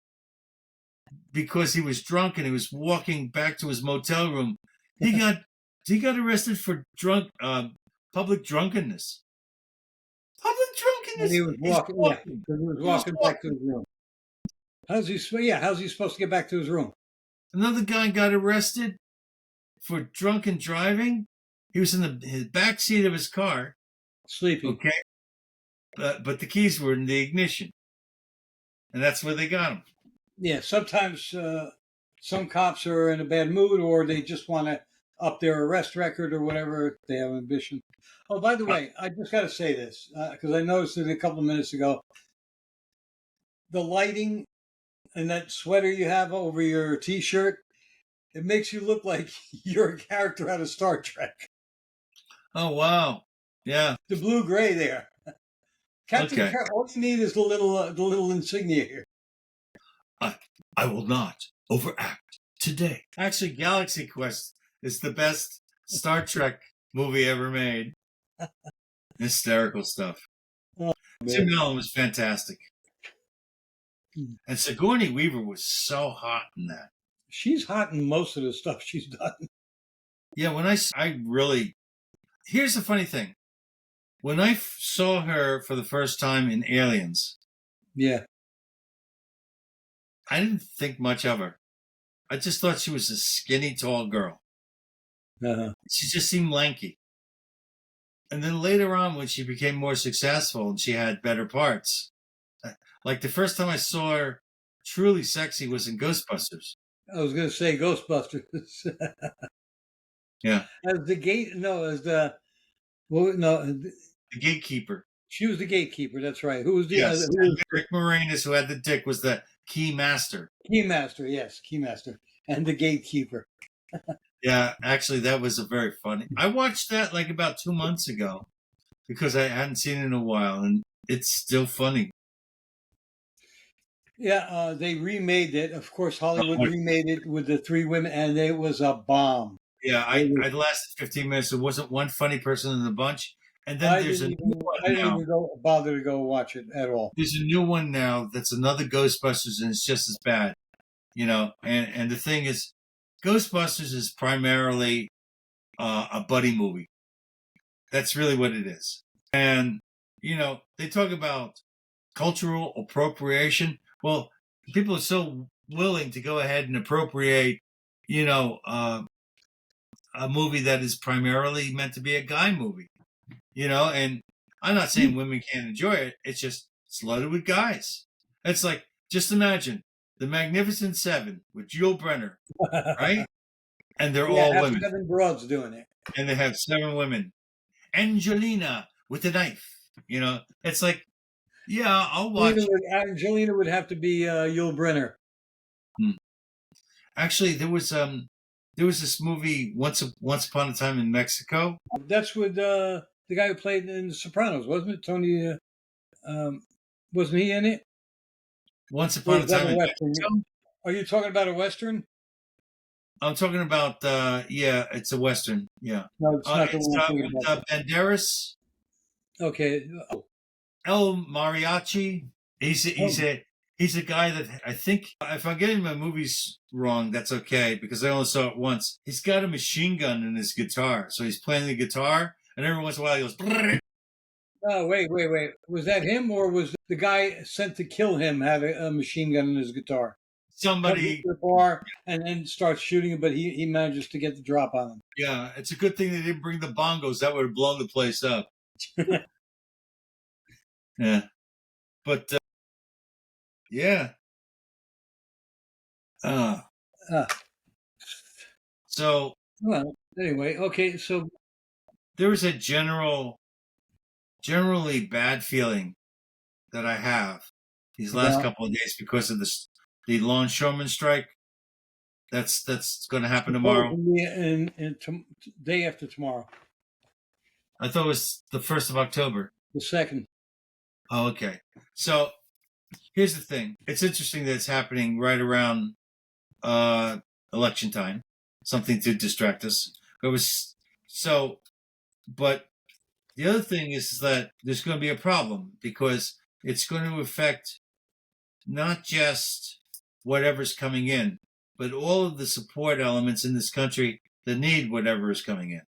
because he was drunk and he was walking back to his motel room. He got arrested for public drunkenness. Public And drunkenness. he was walking. Yeah, because he was walking back to his room. How's he supposed to get back to his room? Another guy got arrested for drunken driving. He was in the back seat of his car, Sleeping. okay, but the keys were in the ignition, and that's where they got him. Yeah, sometimes some cops are in a bad mood, or they just want to up their arrest record or whatever. They have ambition. Oh, by the way, I just got to say this because I noticed it a couple of minutes ago. The lighting and that sweater you have over your T-shirt, it makes you look like you're a character out of Star Trek. Oh wow, yeah. The blue-gray there. Captain Okay. All you need is the little insignia here. I will not overact today. Actually, Galaxy Quest is the best Star Trek movie ever made. Hysterical stuff. Oh, Tim Allen was fantastic. And Sigourney Weaver was so hot in that. She's hot in most of the stuff she's done. Yeah, when I really... Here's the funny thing. When I saw her for the first time in Aliens... Yeah. I didn't think much of her. I just thought she was a skinny, tall girl. Uh-huh. She just seemed lanky. And then later on, when she became more successful and she had better parts, like the first time I saw her truly sexy was in Ghostbusters. I was going to say Ghostbusters. Yeah. As the gate, no, as the, well, no, The gatekeeper. she was the gatekeeper. That's right. Who was the Yes. who was Rick Moranis, who had the dick, was the key master. Keymaster? Yes, Keymaster, and the gatekeeper. Yeah, actually, that was a very funny. I watched that like about 2 months ago because I hadn't seen it in a while, and it's still funny. Yeah, they remade it. Of course, Hollywood remade it with the three women, and it was a bomb. Yeah, I lasted 15 minutes. There wasn't one funny person in the bunch. And then there's a new one I didn't now. even bother to go watch it at all. There's a new one now that's another Ghostbusters, and it's just as bad, And the thing is, Ghostbusters is primarily a buddy movie. That's really what it is. And they talk about cultural appropriation. Well, people are so willing to go ahead and appropriate, a movie that is primarily meant to be a guy movie, and I'm not saying women can't enjoy it. It's just it's loaded with guys. It's like, just imagine the Magnificent Seven with Yul Brynner, right? And they're all women. 7 broads doing it. And they have 7 women. Angelina with a knife. It's like, yeah, I'll watch. Angelina would have to be Yul Brynner. Actually, there was this movie Once Upon a Time in Mexico. That's with the guy who played in The Sopranos, wasn't it? Tony, wasn't he in it? Once Or Upon is a that Time a in Western? Mexico. Are you talking about a Western? I'm talking about yeah, it's a Western. Yeah, No, it's not the it's one I'm thinking with about. Banderas, Okay. Oh, El Mariachi. oh, He's a guy that I think, if I'm getting my movies wrong, that's okay because I only saw it once. He's got a machine gun in his guitar, so he's playing the guitar, and every once in a while he goes. "Brrr." oh, wait. Was that him, or was the guy sent to kill him have a machine gun in his guitar? Comes into Somebody, the bar and then starts shooting him, but he manages to get the drop on yeah, it's a good thing they didn't bring the bongos. That would have blown the place up. him. Yeah, but yeah. Uh, uh, so well, anyway, okay. So there was a generally bad feeling that I have these last about couple of days because of the longshoreman strike. That's going to happen tomorrow. supposedly day after tomorrow, I thought it was the 1st of October. the second. Oh, okay. So here's the thing. It's interesting that it's happening right around election time. Something to distract us. It was so, but the other thing is that there's going to be a problem because it's going to affect not just whatever's coming in, but all of the support elements in this country that need whatever is coming in.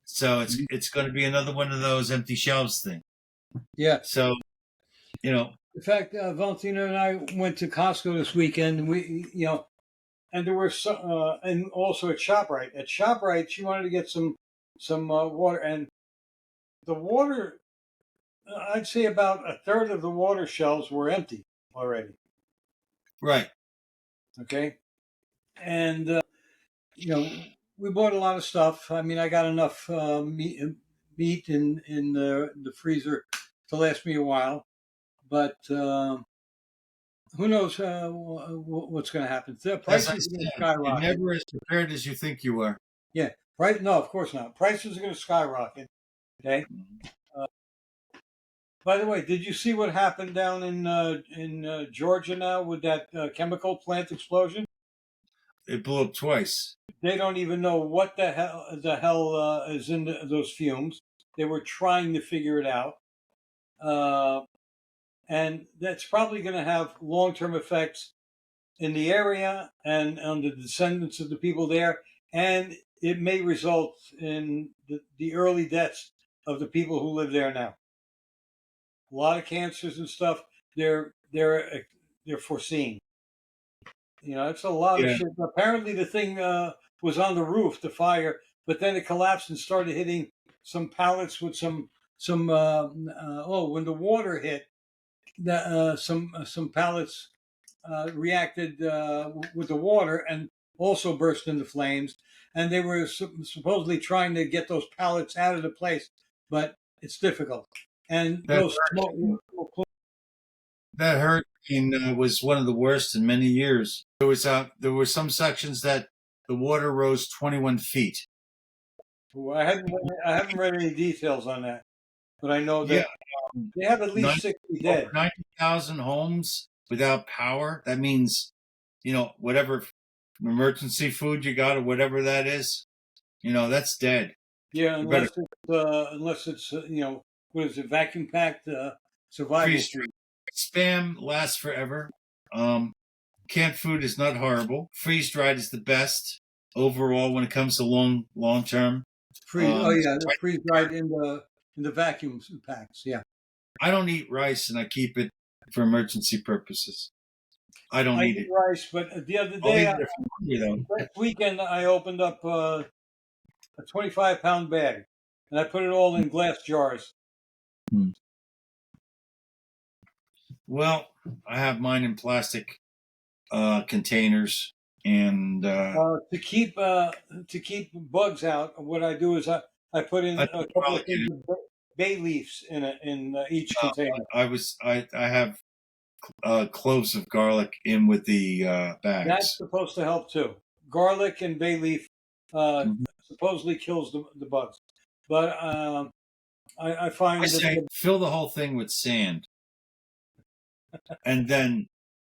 So it's going to be another one of those empty shelves thing. Yeah. So In fact, Valentina and I went to Costco this weekend. And there were and also at ShopRite. At ShopRite, she wanted to get some water, and the water. I'd say about a third of the water shelves were empty already. right, Okay, and we bought a lot of stuff. I mean, I got enough meat in the freezer to last me a while, but who knows what's going to happen? The as I prices are going to said, you're skyrocket. never as prepared as you think you are. Yeah, right. No, of course not. Prices are going to skyrocket. Okay. Uh, by the way, did you see what happened down in Georgia now with that chemical plant explosion? It blew up twice. They don't even know what the hell is in those fumes. They were trying to figure it out, uh, and that's probably going to have long-term effects in the area and on the descendants of the people there, and it may result in the early deaths of the people who live there now. A lot of cancers and stuff. They're foreseeing. It's a lot of Yeah, shit. Apparently, the thing was on the roof, the fire, but then it collapsed and started hitting some pallets with some. When the water hit, some pallets reacted with the water and also burst into flames. And they were supposedly trying to get those pallets out of the place, but it's difficult. And that those smoke. that hurricane was one of the worst in many years. There were some sections that the water rose 21 feet. I haven't read any details on that, but I know Yeah, that they have at least 60 over dead. 90,000 homes without power. That means, whatever emergency food you got or whatever that is, that's dead. Yeah, You better unless it's what is it, vacuum packed survival freeze. food. Spam lasts forever. Canned food is not horrible. Freeze dried is the best overall when it comes to long term. Oh yeah, they're freeze dried in the vacuum packs. Yeah, I don't eat rice and I keep it for emergency purposes. I don't I eat eat it. rice, but the other I'll day, eat it if I'm hungry though. last weekend, I opened up a 25-pound bag, and I put it all in glass jars. Hmm. Well, I have mine in plastic containers, and To keep bugs out, what I do is I put in I a don't couple of probably things of bay leaves in each container. I have cloves of garlic in with the That's bags. supposed to help too. Garlic and bay leaf uh, Mhm. supposedly kills the bugs, but I find I say fill the whole thing with sand, and then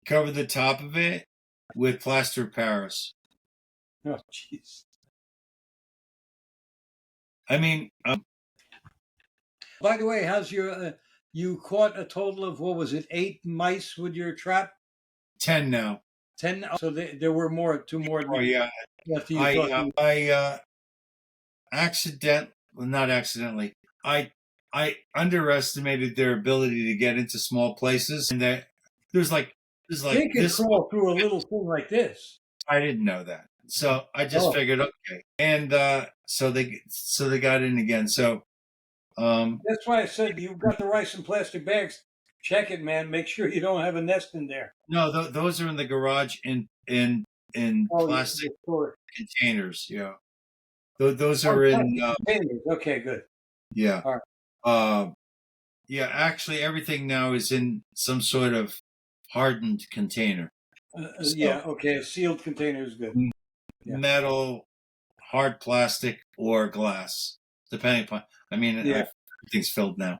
cover the top of it with plaster of Paris. oh, jeez. I mean, By the way, how's your? You caught a total of what was it? 8 mice with your trap. 10 now. 10. So there were more. 2 more. Oh yeah, After you thought. Well, not accidentally. I underestimated their ability to get into small places, and that there's like They could this. crawl through a little thing like this. I didn't know that, so I just figured okay, and so they got in again. So that's why I said you've got the rice in plastic bags. Check it, man. Make sure you don't have a nest in there. no, those are in the garage in plastic containers. Yeah, those are in containers. Okay, good. Yeah. All right. Yeah, actually everything now is in some sort of hardened container. Yeah, okay. A sealed container is good. Metal, hard plastic, or glass, depending upon. I mean, everything's filled now.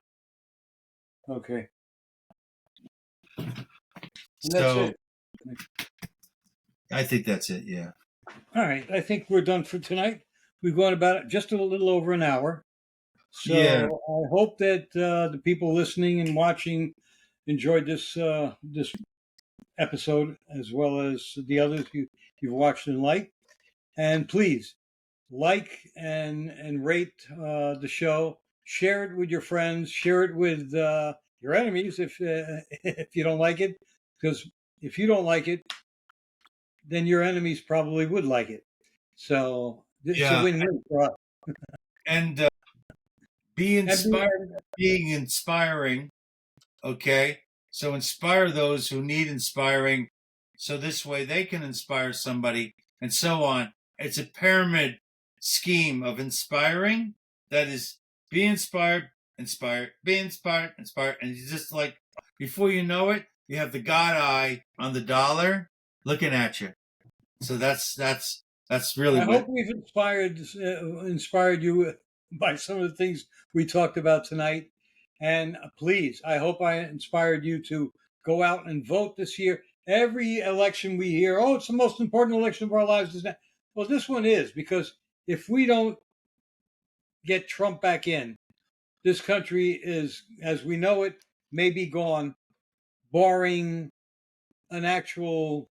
Okay. So I think that's it. Yeah. All right. I think we're done for tonight. We've gone about just a little over an hour. So I hope that the people listening and watching enjoyed this episode as well as the others you've watched and liked. And please like and rate the show. Share it with your friends. Share it with your enemies if you don't like it. Because if you don't like it, then your enemies probably would like it. So it's a win-win for us. And be inspired, being inspiring. Okay. So inspire those who need inspiring. So this way they can inspire somebody and so on. It's a pyramid scheme of inspiring. That is, be inspired, inspire, be inspired, inspire. And you just like, before you know it, you have the God eye on the dollar looking at you. So that's really. I hope we've inspired you by some of the things we talked about tonight. And please, I hope I inspired you to go out and vote this year. Every election we hear, oh, it's the most important election of our lives. Is that? Well, this one is, because if we don't get Trump back in, this country is, as we know it, may be gone, barring an actual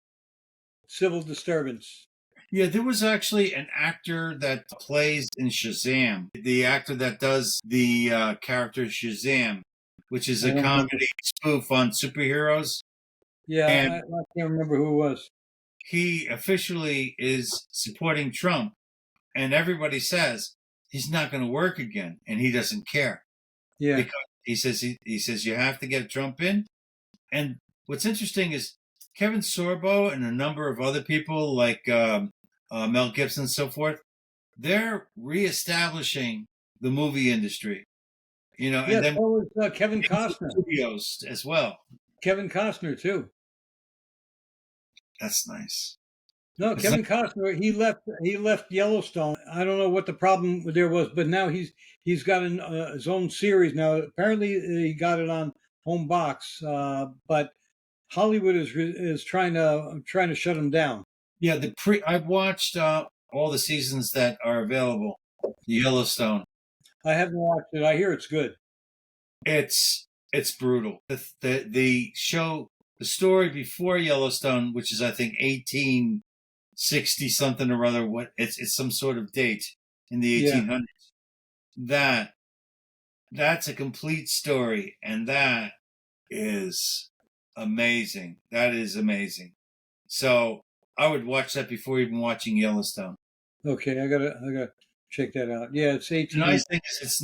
civil disturbance. Yeah, there was actually an actor that plays in Shazam, the actor that does the character Shazam, which is a comedy spoof on superheroes. Yeah, I can't remember who it was. He officially is supporting Trump, and everybody says he's not going to work again, and he doesn't care. Yeah, because he says you have to get Trump in. And what's interesting is Kevin Sorbo and a number of other people like Mel Gibson and so forth, they're reestablishing the movie industry. You know, yeah, and then so was Kevin Costner. Studios as well. Kevin Costner too. That's nice. No, Kevin Costner. He left Yellowstone. I don't know what the problem there was, but now he's got his own series now. Apparently, he got it on home box, but Hollywood is trying to shut him down. Yeah, I've watched all the seasons that are available. Yellowstone. I haven't watched it. I hear it's good. It's brutal. The show, the story before Yellowstone, which is I think 1860 something or other. What it's some sort of date in the 1800s. Yeah. That's a complete story, and that is amazing. That is amazing. So I would watch that before even watching Yellowstone. Okay, I gotta check that out. Yeah, it's 18. The nice thing is it's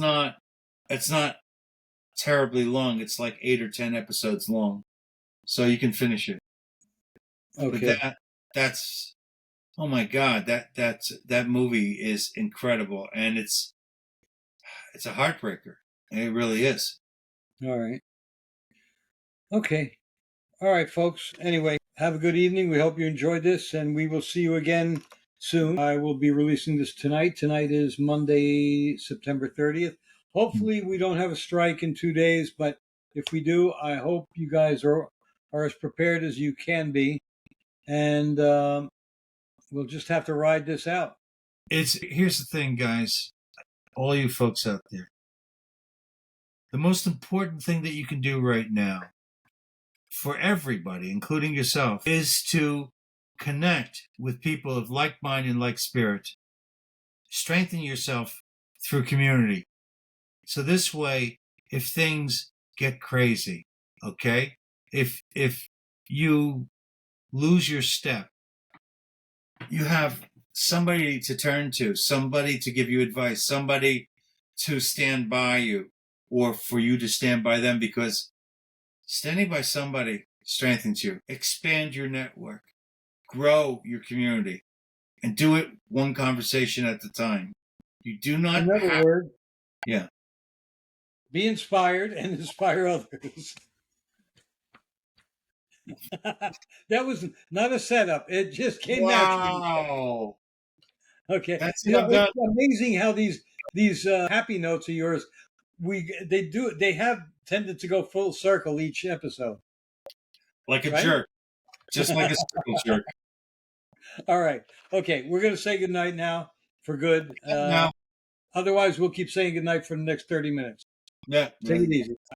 not terribly long. It's like 8 or 10 episodes long, so you can finish it. Okay. But that's oh my God, that movie is incredible, and it's a heartbreaker. It really is. All right. Okay. All right, folks. Anyway, have a good evening. We hope you enjoyed this, and we will see you again soon. I will be releasing this tonight. Tonight is Monday, September 30th. Hopefully, we don't have a strike in 2 days, but if we do, I hope you guys are as prepared as you can be, and we'll just have to ride this out. Here's the thing, guys, all you folks out there. The most important thing that you can do right now for everybody, including yourself, is to connect with people of like mind and like spirit. Strengthen yourself through community. So this way, if things get crazy, okay? If you lose your step, you have somebody to turn to, somebody to give you advice, somebody to stand by you, or for you to stand by them, because standing by somebody strengthens you. Expand your network, grow your community, and do it one conversation at a time. You do not Another have... word. Yeah. Be inspired and inspire others. That was not a setup. It just came naturally. Wow. Okay. That's You it. know, I'm it's done. amazing how these happy notes of yours, they have tended to go full circle each episode. Like a Right? jerk. Just like a circle jerk. All right. Okay. We're going to say goodnight now for good. Now. Otherwise, we'll keep saying goodnight for the next 30 minutes. Yeah. Take it easy.